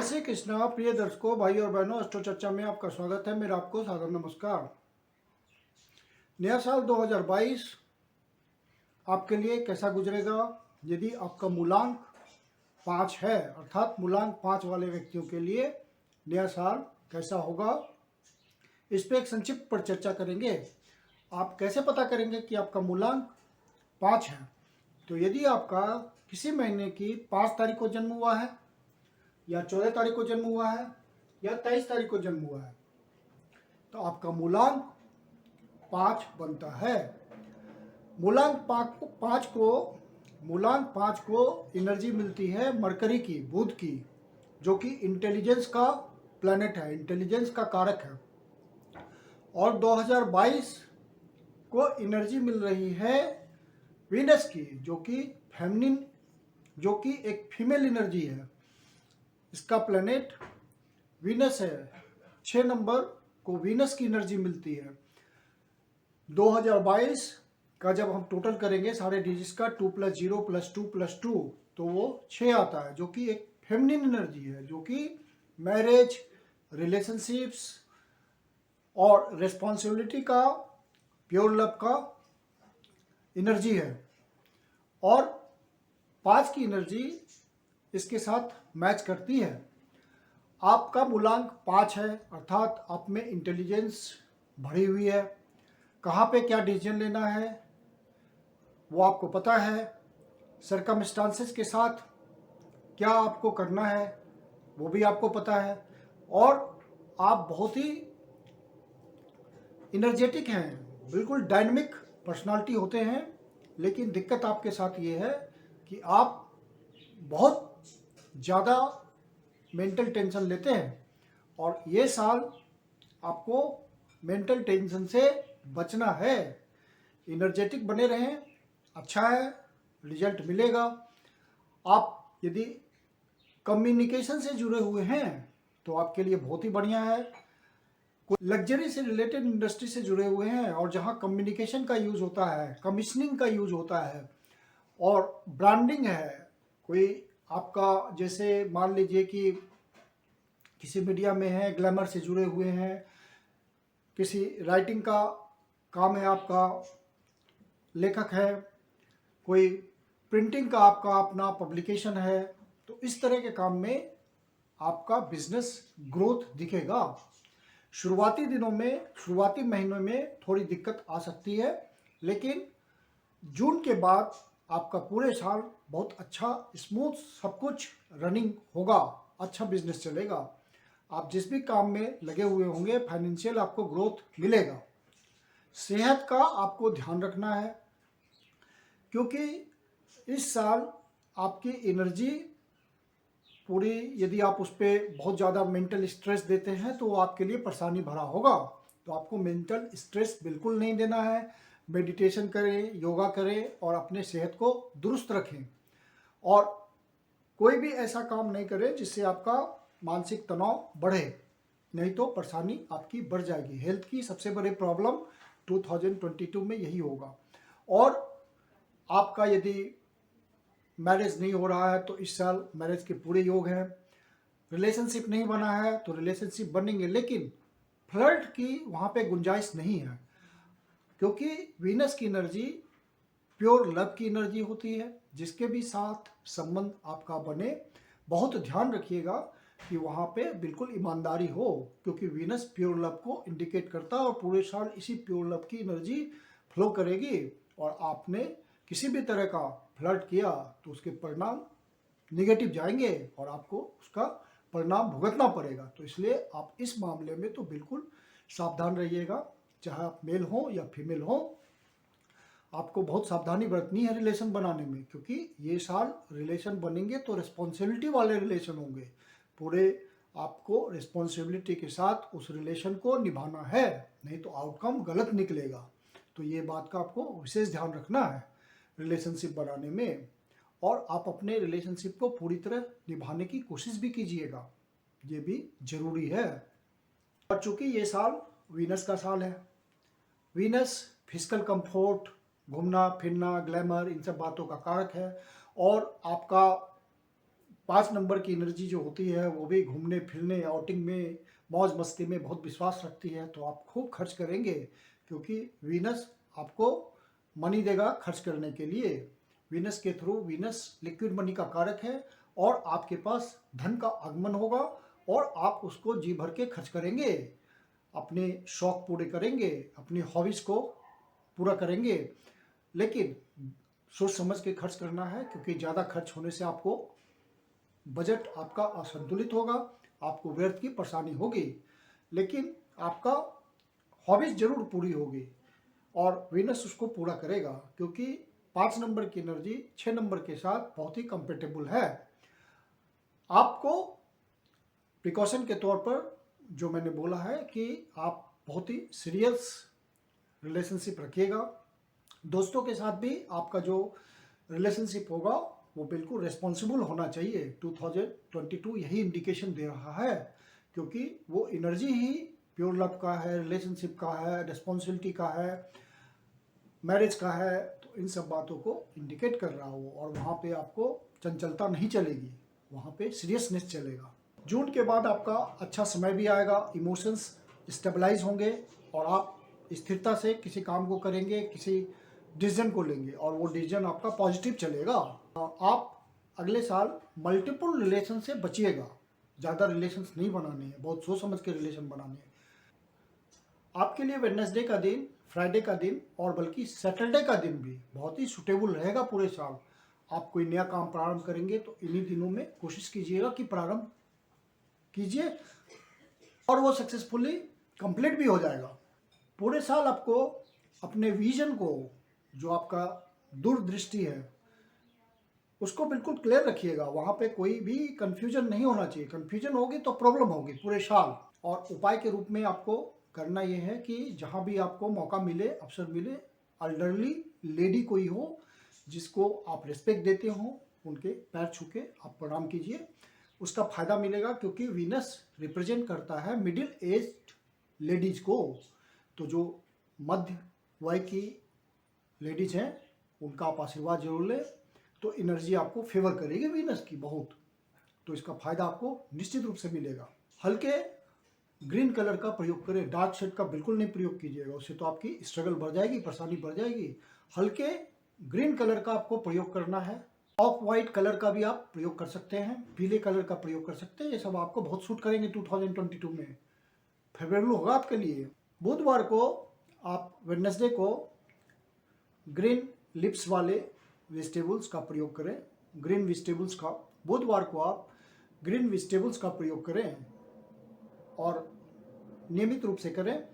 जय श्री कृष्णा। प्रिय दर्शकों, भाई और बहनों, अस्ट्रो चर्चा में आपका स्वागत है। मेरा आपको सादर नमस्कार। नया साल 2022 आपके लिए कैसा गुजरेगा? यदि आपका मूलांक 5 है, अर्थात मूलांक 5 वाले व्यक्तियों के लिए नया साल कैसा होगा, इस पर एक संक्षिप्त पर चर्चा करेंगे। आप कैसे पता करेंगे कि आपका मूलांक 5 है? तो यदि आपका किसी महीने की 5 तारीख को जन्म हुआ है, या 14 तारीख को जन्म हुआ है, या 23 तारीख को जन्म हुआ है, तो आपका मूलांक 5 बनता है। मूलांक पाँच को एनर्जी मिलती है मरकरी की, बुध की, जो कि इंटेलिजेंस का प्लैनेट है, इंटेलिजेंस का कारक है। और 2022 को एनर्जी मिल रही है वीनस की, जो कि फेमिनिन, जो कि एक फीमेल एनर्जी है। इसका प्लैनेट वीनस है। 6 नंबर को वीनस की एनर्जी मिलती है। 2022 का जब हम टोटल करेंगे सारे डिजिट्स का, 2 + 0 + 2 + 2, तो वो 6 आता है, जो कि एक फेमिनिन एनर्जी है, जो कि मैरिज, रिलेशनशिप्स और रिस्पॉन्सिबिलिटी का, प्योर लव का एनर्जी है। और 5 की एनर्जी इसके साथ मैच करती है। आपका मूलांक 5 है, अर्थात आप में इंटेलिजेंस बढ़ी हुई है। कहाँ पे क्या डिसीजन लेना है वो आपको पता है। सरकमस्टांसेस के साथ क्या आपको करना है वो भी आपको पता है। और आप बहुत ही एनर्जेटिक हैं, बिल्कुल डायनामिक पर्सनालिटी होते हैं। लेकिन दिक्कत आपके साथ ये है कि आप बहुत ज़्यादा मेंटल टेंशन लेते हैं, और ये साल आपको मेंटल टेंशन से बचना है। एनर्जेटिक बने रहें, अच्छा है, रिजल्ट मिलेगा। आप यदि कम्युनिकेशन से जुड़े हुए हैं तो आपके लिए बहुत ही बढ़िया है। कोई लग्जरी से रिलेटेड इंडस्ट्री से जुड़े हुए हैं और जहां कम्युनिकेशन का यूज़ होता है, कमीशनिंग का यूज़ होता है और ब्रांडिंग है, कोई आपका, जैसे मान लीजिए कि किसी मीडिया में है, ग्लैमर से जुड़े हुए हैं, किसी राइटिंग का काम है, आपका लेखक है, कोई प्रिंटिंग का आपका अपना पब्लिकेशन है, तो इस तरह के काम में आपका बिजनेस ग्रोथ दिखेगा। शुरुआती दिनों में, शुरुआती महीनों में थोड़ी दिक्कत आ सकती है, लेकिन जून के बाद आपका पूरे साल बहुत अच्छा स्मूथ सब कुछ रनिंग होगा, अच्छा बिजनेस चलेगा। आप जिस भी काम में लगे हुए होंगे, फाइनेंशियल आपको ग्रोथ मिलेगा। सेहत का आपको ध्यान रखना है, क्योंकि इस साल आपकी एनर्जी पूरी, यदि आप उस पर बहुत ज़्यादा मेंटल स्ट्रेस देते हैं तो वो आपके लिए परेशानी भरा होगा। तो आपको मेंटल स्ट्रेस बिल्कुल नहीं देना है। मेडिटेशन करें, योगा करें और अपने सेहत को दुरुस्त रखें। और कोई भी ऐसा काम नहीं करें जिससे आपका मानसिक तनाव बढ़े, नहीं तो परेशानी आपकी बढ़ जाएगी। हेल्थ की सबसे बड़ी प्रॉब्लम 2022 में यही होगा। और आपका यदि मैरिज नहीं हो रहा है तो इस साल मैरिज के पूरे योग हैं। रिलेशनशिप नहीं बना है तो रिलेशनशिप बनेंगे, लेकिन फ्लर्ट की वहाँ पे गुंजाइश नहीं है, क्योंकि वीनस की एनर्जी प्योर लव की एनर्जी होती है। जिसके भी साथ संबंध आपका बने, बहुत ध्यान रखिएगा कि वहाँ पे बिल्कुल ईमानदारी हो, क्योंकि वीनस प्योर लव को इंडिकेट करता है और पूरे साल इसी प्योर लव की एनर्जी फ्लो करेगी। और आपने किसी भी तरह का फ्लर्ट किया तो उसके परिणाम निगेटिव जाएंगे और आपको उसका परिणाम भुगतना पड़ेगा। तो इसलिए आप इस मामले में तो बिल्कुल सावधान रहिएगा, चाहे आप मेल हो या फीमेल हो। आपको बहुत सावधानी बरतनी है रिलेशन बनाने में, क्योंकि ये साल रिलेशन बनेंगे तो रिस्पॉन्सिबिलिटी वाले रिलेशन होंगे। पूरे आपको रिस्पॉन्सिबिलिटी के साथ उस रिलेशन को निभाना है, नहीं तो आउटकम गलत निकलेगा। तो ये बात का आपको विशेष ध्यान रखना है रिलेशनशिप बनाने में। और आप अपने रिलेशनशिप को पूरी तरह निभाने की कोशिश भी कीजिएगा, ये भी जरूरी है। और चूंकि ये साल वीनस का साल है, वीनस फिजिकल कंफर्ट, घूमना फिरना, ग्लैमर, इन सब बातों का कारक है। और आपका 5 नंबर की एनर्जी जो होती है वो भी घूमने फिरने आउटिंग में मौज मस्ती में बहुत विश्वास रखती है, तो आप खूब खर्च करेंगे क्योंकि वीनस आपको मनी देगा खर्च करने के लिए। वीनस के थ्रू, वीनस लिक्विड मनी का कारक है और आपके पास धन का आगमन होगा और आप उसको जी भर के खर्च करेंगे, अपने शौक पूरे करेंगे, अपनी हॉबीज को पूरा करेंगे। लेकिन सोच समझ के खर्च करना है क्योंकि ज़्यादा खर्च होने से आपको बजट आपका असंतुलित होगा, आपको व्यर्थ की परेशानी होगी। लेकिन आपका हॉबीज जरूर पूरी होगी और वीनस उसको पूरा करेगा क्योंकि 5 नंबर की एनर्जी 6 नंबर के साथ बहुत ही कंपेटेबल है। आपको प्रिकॉशन के तौर पर जो मैंने बोला है कि आप बहुत ही सीरियस रिलेशनशिप रखिएगा। दोस्तों के साथ भी आपका जो रिलेशनशिप होगा वो बिल्कुल रेस्पॉन्सिबल होना चाहिए। 2022 यही इंडिकेशन दे रहा है क्योंकि वो एनर्जी ही प्योर लव का है, रिलेशनशिप का है, रिस्पॉन्सिबिलिटी का है, मैरिज का है। तो इन सब बातों को इंडिकेट कर रहा हो और वहाँ पे आपको चंचलता नहीं चलेगी, वहाँ पे सीरियसनेस चलेगा। जून के बाद आपका अच्छा समय भी आएगा, इमोशंस स्टेबलाइज होंगे और आप स्थिरता से किसी काम को करेंगे, किसी डिसीजन को लेंगे और वो डिसीजन आपका पॉजिटिव चलेगा। आप अगले साल मल्टीपल रिलेशन से बचिएगा, ज़्यादा रिलेशंस नहीं बनाने हैं, बहुत सोच समझ के रिलेशन बनाने हैं। आपके लिए वेडनेसडे का दिन, फ्राइडे का दिन और बल्कि सैटरडे का दिन भी बहुत ही सुटेबल रहेगा पूरे साल। आप कोई नया काम प्रारंभ करेंगे तो इन्हीं दिनों में कोशिश कीजिएगा कि प्रारंभ कीजिए और वो सक्सेसफुली कंप्लीट भी हो जाएगा। पूरे साल आपको अपने विजन को, जो आपका दूरदृष्टि है, उसको बिल्कुल क्लियर रखिएगा। वहाँ पे कोई भी कंफ्यूजन नहीं होना चाहिए, कंफ्यूजन होगी तो प्रॉब्लम होगी पूरे साल। और उपाय के रूप में आपको करना ये है कि जहाँ भी आपको मौका मिले, अवसर मिले, एल्डरली लेडी कोई हो जिसको आप रिस्पेक्ट देते हो, उनके पैर छू के आप प्रणाम कीजिए। उसका फायदा मिलेगा क्योंकि वीनस रिप्रेजेंट करता है मिडिल एज लेडीज को। तो जो मध्य वय की लेडीज हैं उनका आप आशीर्वाद जरूर लें, तो एनर्जी आपको फेवर करेगी वीनस की बहुत। तो इसका फायदा आपको निश्चित रूप से मिलेगा। हल्के ग्रीन कलर का प्रयोग करें, डार्क शेड का बिल्कुल नहीं प्रयोग कीजिएगा, उससे तो आपकी स्ट्रगल बढ़ जाएगी, परेशानी बढ़ जाएगी। हल्के ग्रीन कलर का आपको प्रयोग करना है। ऑफ वाइट कलर का भी आप प्रयोग कर सकते हैं, पीले कलर का प्रयोग कर सकते हैं। ये सब आपको बहुत सूट करेंगे 2022 में, फेवरेबल होगा आपके लिए। बुधवार को आप वेडनेसडे को ग्रीन लिप्स वाले वेजिटेबल्स का प्रयोग करें, ग्रीन वेजिटेबल्स का। बुधवार को आप ग्रीन वेजिटेबल्स का प्रयोग करें और नियमित रूप से करें।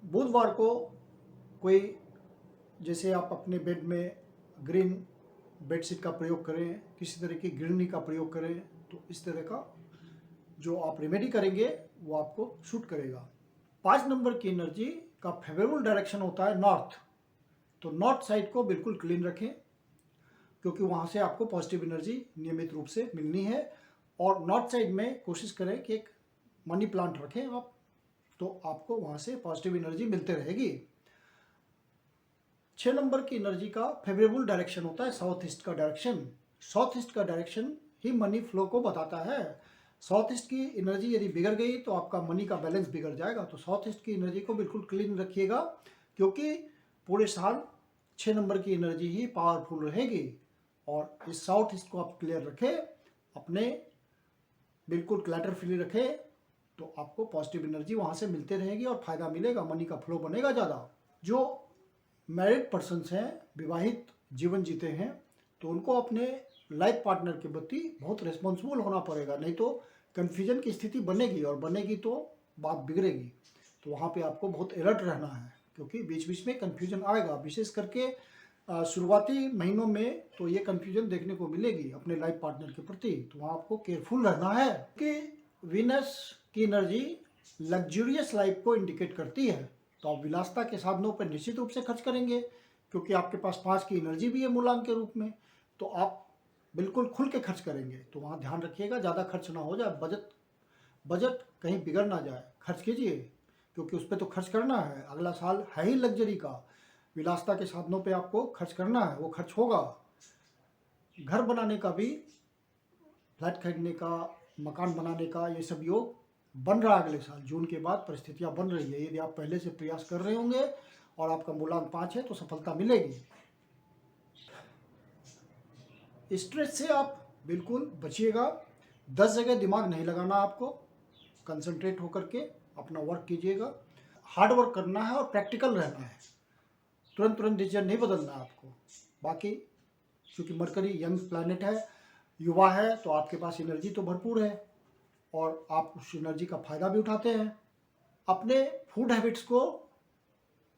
बुधवार को कोई, जैसे आप अपने बेड में ग्रीन बेडशीट का प्रयोग करें, किसी तरह की ग्रीनरी का प्रयोग करें, तो इस तरह का जो आप रेमेडी करेंगे वो आपको शूट करेगा। 5 नंबर की एनर्जी का फेवरेबल डायरेक्शन होता है नॉर्थ। तो नॉर्थ साइड को बिल्कुल क्लीन रखें क्योंकि वहाँ से आपको पॉजिटिव एनर्जी नियमित रूप से मिलनी है। और नॉर्थ साइड में कोशिश करें कि एक मनी प्लांट रखें आप, तो आपको वहाँ से पॉजिटिव एनर्जी मिलते रहेगी। 6 नंबर की एनर्जी का फेवरेबल डायरेक्शन होता है साउथ ईस्ट का डायरेक्शन। साउथ ईस्ट का डायरेक्शन ही मनी फ्लो को बताता है। साउथ ईस्ट की एनर्जी यदि बिगड़ गई तो आपका मनी का बैलेंस बिगड़ जाएगा। तो साउथ ईस्ट की एनर्जी को बिल्कुल क्लीन रखिएगा क्योंकि पूरे साल 6 नंबर की एनर्जी ही पावरफुल रहेगी। और इस साउथ ईस्ट को आप क्लियर रखें, अपने बिल्कुल क्लटर फ्री रखें, तो आपको पॉजिटिव एनर्जी वहाँ से मिलते रहेगी और फायदा मिलेगा, मनी का फ्लो बनेगा ज़्यादा। जो मैरिड पर्सन्स हैं, विवाहित जीवन जीते हैं, तो उनको अपने लाइफ पार्टनर के प्रति बहुत रिस्पॉन्सिबल होना पड़ेगा, नहीं तो कन्फ्यूजन की स्थिति बनेगी और बनेगी तो बात बिगड़ेगी। तो वहाँ पे आपको बहुत अलर्ट रहना है क्योंकि बीच बीच में कन्फ्यूजन आएगा, विशेष करके शुरुआती महीनों में तो ये कन्फ्यूजन देखने को मिलेगी अपने लाइफ पार्टनर के प्रति। तो वहाँ आपको केयरफुल रहना है कि वीनस की एनर्जी लग्जूरियस लाइफ को इंडिकेट करती है। तो आप विलासता के साधनों पर निश्चित रूप से खर्च करेंगे क्योंकि आपके पास 5 की एनर्जी भी है मूलांक के रूप में, तो आप बिल्कुल खुल के खर्च करेंगे। तो वहाँ ध्यान रखिएगा ज़्यादा खर्च ना हो जाए, बजट कहीं बिगड़ ना जाए। खर्च कीजिए क्योंकि उस पर तो खर्च करना है, अगला साल है ही लग्जरी का, विलासता के साधनों पे आपको खर्च करना है, वो खर्च होगा। घर बनाने का भी फ्लैट खरीदने का, मकान बनाने का, ये सब योग बन रहा है अगले साल। जून के बाद परिस्थितियां बन रही है। यदि आप पहले से प्रयास कर रहे होंगे और आपका मूलांक 5 है तो सफलता मिलेगी। स्ट्रेस से आप बिल्कुल बचिएगा। 10 जगह दिमाग नहीं लगाना आपको, कंसंट्रेट होकर के अपना वर्क कीजिएगा। हार्ड वर्क करना है और प्रैक्टिकल रहना है। तुरंत डिसीजन नहीं बदलना है आपको। बाकी क्योंकि मरकरी यंग प्लैनेट है, युवा है, तो आपके पास एनर्जी तो भरपूर है और आप उस एनर्जी का फ़ायदा भी उठाते हैं। अपने फूड हैबिट्स को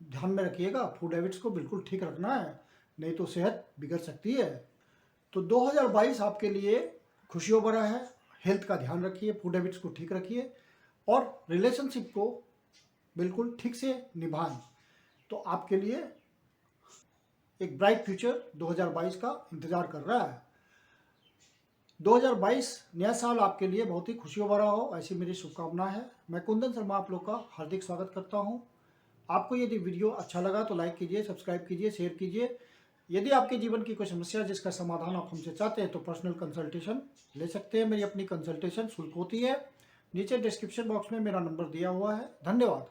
ध्यान में रखिएगा। फूड हैबिट्स को बिल्कुल ठीक रखना है, नहीं तो सेहत बिगड़ सकती है। तो 2022 आपके लिए खुशियों भरा है। हेल्थ का ध्यान रखिए, फूड हैबिट्स को ठीक रखिए और रिलेशनशिप को बिल्कुल ठीक से निभाएं। तो आपके लिए एक ब्राइट फ्यूचर 2022 का इंतज़ार कर रहा है। 2022 नया साल आपके लिए बहुत ही खुशियों भरा हो, ऐसी मेरी शुभकामना है। मैं कुंदन शर्मा आप लोग का हार्दिक स्वागत करता हूं। आपको यदि वीडियो अच्छा लगा तो लाइक कीजिए, सब्सक्राइब कीजिए, शेयर कीजिए। यदि आपके जीवन की कोई समस्या जिसका समाधान आप हमसे चाहते हैं तो पर्सनल कंसल्टेशन ले सकते हैं। मेरी अपनी कंसल्टेशन शुल्क होती है। नीचे डिस्क्रिप्शन बॉक्स में मेरा नंबर दिया हुआ है। धन्यवाद।